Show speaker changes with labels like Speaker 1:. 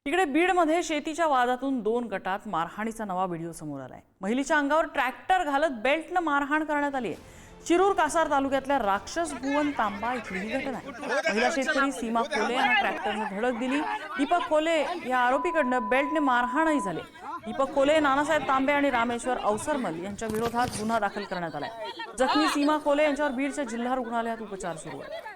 Speaker 1: इकडे बीडमध्ये शेतीच्या वादातून 2 गटात मारहाणीचा नवा व्हिडिओ समोर आलाय। महिलेच्या अंगावर ट्रॅक्टर घालत बेल्टनं मारहाण करण्यात आली आहे। शिरूर कासार तालुक्यातल्या राक्षस भुवन तांबा इथली ही घटना आहे। महिला शेतकरी सीमा खोले यांना ट्रॅक्टरने धडक दिली। दीपक खोले या आरोपीकडनं बेल्टने मारहाणही झाले। दीपक खोले, नानासाहेब तांबे आणि रामेश्वर अवसरमल यांच्या विरोधात गुन्हा दाखल करण्यात आलाय। जखमी सीमा खोले यांच्यावर बीडच्या जिल्हा रुग्णालयात उपचार सुरू आहेत।